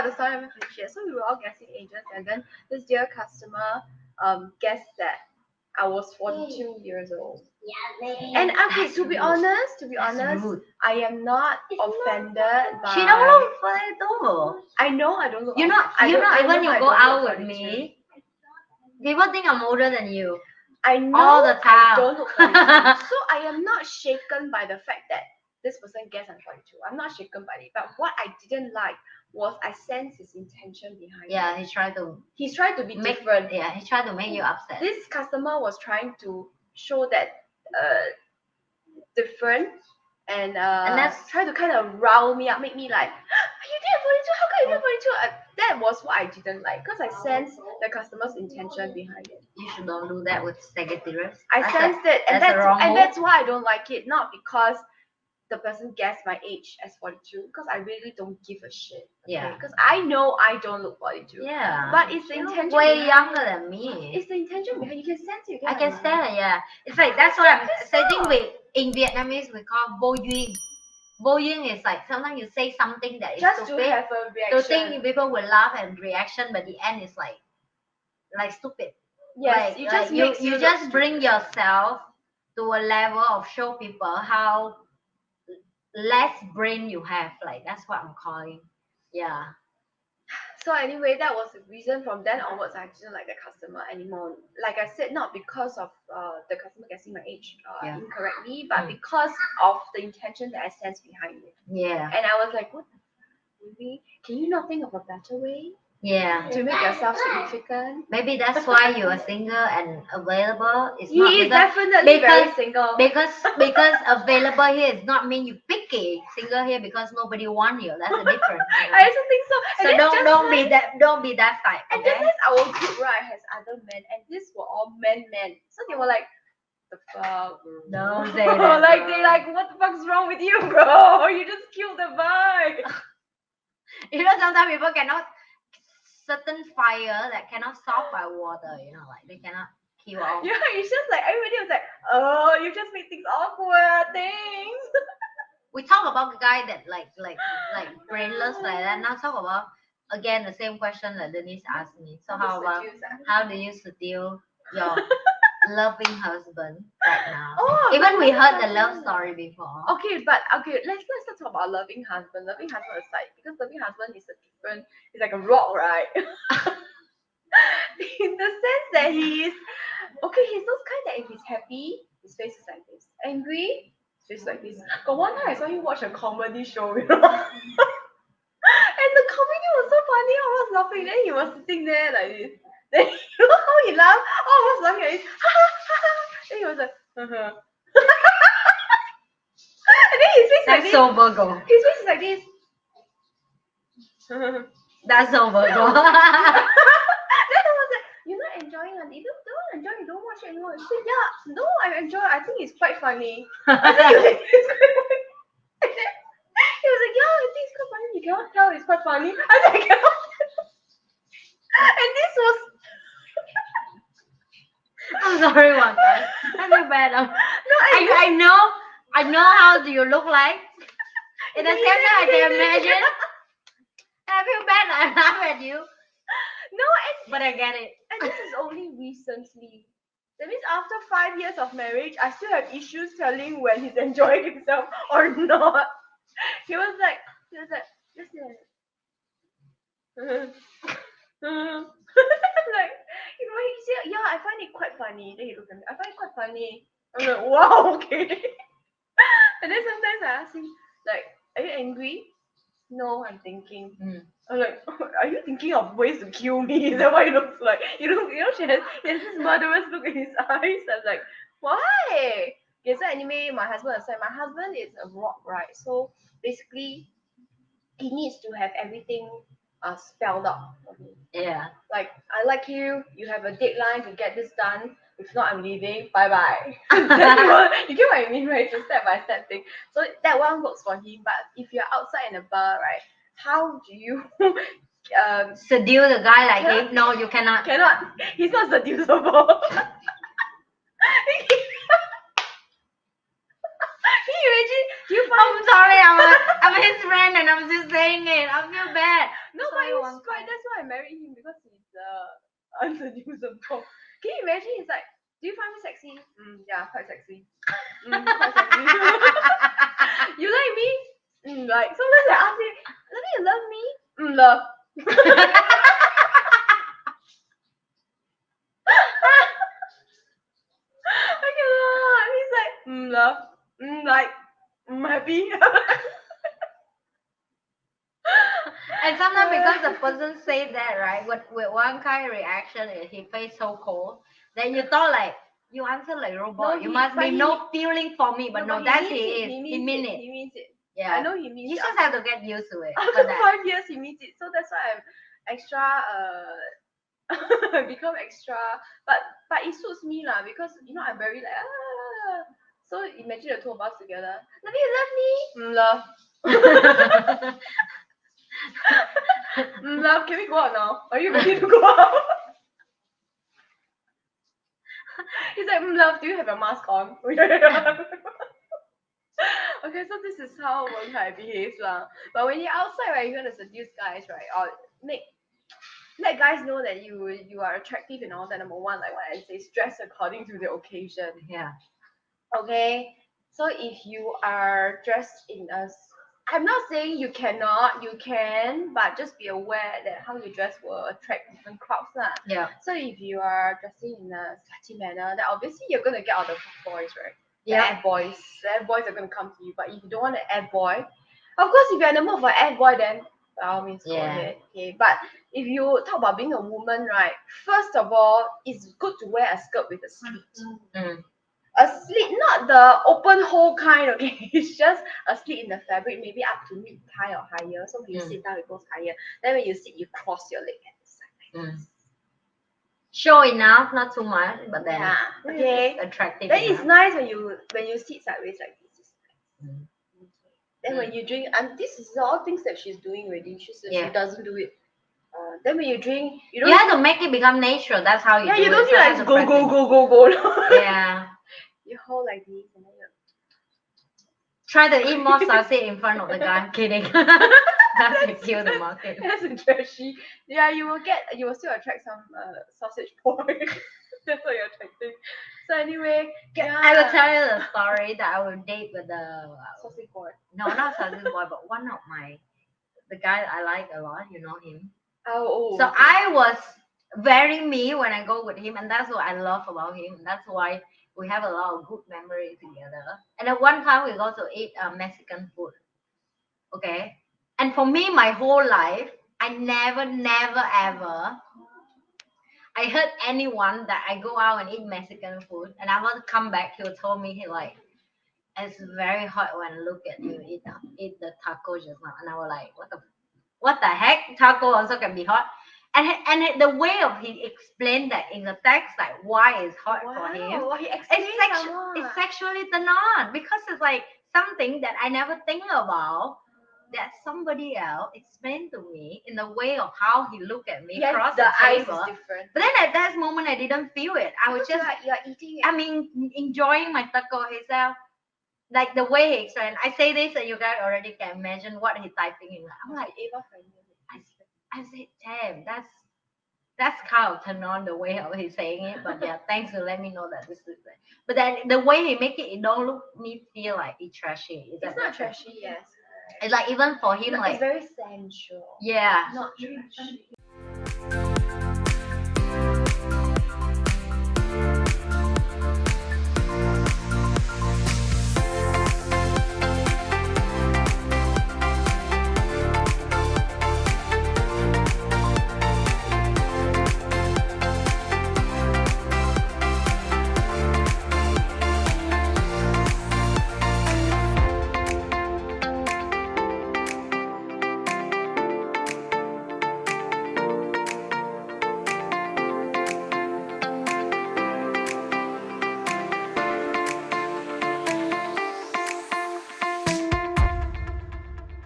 the story haven't finished yet. So we were all guessing ages, and then this dear customer guessed that I was 42 years old. And okay, to be honest, rude. I am not offended by. She don't look 42. I know I don't look. You're not even you go out with me. People think I'm older than you. I know all the time. I don't look 42. So I am not shaken by the fact that this person guessed I'm 42. I'm not shaken by it. But what I didn't like was I sensed his intention behind it. Yeah, he's trying to be different. Yeah, he tried to make you upset. This customer was trying to show that different and that's try to kind of rile me up, make me like, you did 42, how come you did 42? That was what I didn't like, because I sensed the customer's intention behind it. You should don't do that with Sagittarius. I sensed it, and that's why I don't like it. Not because the person guessed my age as 42, because I really don't give a shit. Okay? Yeah. Because I know I don't look 42. Yeah. But it's the intention. Way younger than me. It's the intention behind. You can sense it. I can sense it. Yeah. It's like that's what I'm saying. In Vietnamese we call bo duyên. Bo duyên is like sometimes you say something that is just stupid, to have a reaction. To think people will laugh and reaction, but the end is like stupid. Yes, like, you just bring yourself to a level of show people how less brain you have. Like that's what I'm calling. Yeah. So anyway, that was the reason. From then onwards, I didn't like the customer anymore. Like I said, not because of the customer guessing my age incorrectly, but because of the intention that I sensed behind it. Yeah. And I was like, what the fuck, really? Can you not think of a better way? Yeah. To make yourself significant? Maybe that's why you are single and available. He is definitely very single. Because available here is not mean you picky. Single here because nobody want you. That's the difference. I also think so. And so don't be that type. And then our group right has other men, and these were all men. So they were like, the fuck? Don't say that. Like they like, what the fuck's wrong with you, bro? You just killed the vibe. You know, sometimes people cannot. Certain fire that cannot solve by water, you know, like they cannot kill off. Yeah, it's just like everybody was like, oh, you just make things awkward, thanks. We talk about the guy that like brainless like that. Now talk about again the same question that Denise asked me. So how do you seduce your loving husband right now? Oh, even we heard the love story before. Okay, let's not talk about loving husband. Loving husband aside, because loving husband is a different. It's like a rock, right? In the sense that he's those kind that if he's happy, his face is like this. Angry, his face is like this. Got one time I saw him watch a comedy show, you know. And the comedy was so funny. I was laughing. Then he was sitting there like this. Then you know how he laughed? I was laughing at it. Then he was like, And then his face like this. So Virgo. His face is like this. That's so Virgo. Then I was like, you're not enjoying it. You don't enjoy it, don't watch it anymore. He said, yeah, no, I enjoy it. I think it's quite funny. I said, you think it's quite funny? And then he was like, yeah, I think it's quite funny. You cannot tell it's quite funny. I said, I cannot tell. And this was I'm sorry, Wanda. I feel bad. I know how do you look like. In the same time, I can imagine. I feel bad. I laugh at you. No, but I get it. And this is only recently. That means after 5 years of marriage, I still have issues telling when he's enjoying himself or not. He was like, listen. Like, you know, he said, yeah, I find it quite funny. Then he looked at me, I find it quite funny. I'm like, wow, okay. And then sometimes I ask him, like, are you angry? No, I'm thinking. I'm like, are you thinking of ways to kill me? Is that what it looks like? You know, he has this murderous look in his eyes. I'm like, why? Okay, so anyway, my husband aside, my husband is a rock, right? So basically, he needs to have everything spelled out for me. Yeah. Like, I like you. You have a deadline to get this done. If not, I'm leaving. Bye bye. You get what I mean, right? It's a step by step thing. So that one works for him. But if you're outside in a bar, right? How do you seduce a guy like him? No, you cannot. Cannot. He's not seducible. Can you imagine? I'm sorry. I'm his friend and I'm just saying it. I feel bad. No, but Sorry, he's Wang fine. Kai. That's why I married him because he's unseducible. Can you imagine? He's like, do you find me sexy? Yeah, quite sexy. Quite sexy. You like me? Like sometimes I ask him, "Love you love me?" Love. I cannot. He's like, love. Like, happy. And sometimes because the person say that, right, with one kind of reaction is he face so cold, then you thought like you answer like robot. No, you must be no feeling for me, but no, that's he is. He means it. He means it. Yeah. I know he means You it. just have to get used to it. After 5 years, he means it. So that's why I'm extra. Become extra. But it suits me lah because I'm very like So imagine the two of us together. Love you, love me. Love. Love, can we go out now? Are you ready to go out? He's like, love, do you have your mask on? Okay, so this is how Wen Kai behaves lah. But when you're outside, right, you're gonna seduce guys, right? Or let guys know that you are attractive and all that. Number one, like what I say, dress according to the occasion. Yeah. Okay, so if you are dressed in I'm not saying you cannot, you can, but just be aware that how you dress will attract different crowds lah. Yeah. So if you are dressing in a slutty manner, then obviously you're gonna get all the boys, right? Yeah. The ad boys are gonna come to you. But if you don't want an ad boy, of course, if you're in the mood for ad boy, then by all means go ahead. Okay, but if you talk about being a woman, right? First of all, it's good to wear a skirt with a slit. A slit, not the open hole kind, okay? It's just a slit in the fabric, maybe up to mid thigh or higher. So when you sit down, it goes higher. Then when you sit, you cross your leg at the side. Show enough, not too much, but then okay, attractive. Then it's nice when you sit sideways like this. Then when you drink, and this is all things that she's doing already. She doesn't do it. Then when you drink, you have to make it become natural. That's how you do it. You don't feel like go. Yeah. You hold like this and then you try to eat more sausage in front of the guy. I'm kidding. That's to kill the market. That's trashy. Yeah, you will still attract some sausage boy. That's what you're attracting. So anyway, I will tell you the story that I will date with the sausage boy. No, not sausage boy, but one of the guy I like a lot. You know him. Oh. So I was very me when I go with him, and that's what I love about him. That's why we have a lot of good memories together. And at one time we go to eat Mexican food. Okay. And for me, my whole life, I never ever I heard anyone that I go out and eat Mexican food and I want to come back, he'll tell me it's very hot when I look at you eat the taco just now. And I was like, what the heck? Taco also can be hot. And the way of he explained that in the text, like why it's hot for him. It's sexually turned on because it's like something that I never think about. That somebody else explained to me in the way of how he looked at me across the table. Eyes is different. But then at that moment, I didn't feel it. I was just like you're eating it. I mean, enjoying my taco himself. Like the way he explained. I say this, and you guys already can imagine what he's typing in. I'm like, I said, damn, that's kind of turn on the way how he's saying it. But yeah, thanks for letting me know that this is it. But then the way he make it don't look me feel like it's trashy. It's not trashy, yes. It's like even for him, it's very sensual. Yeah. Not trashy.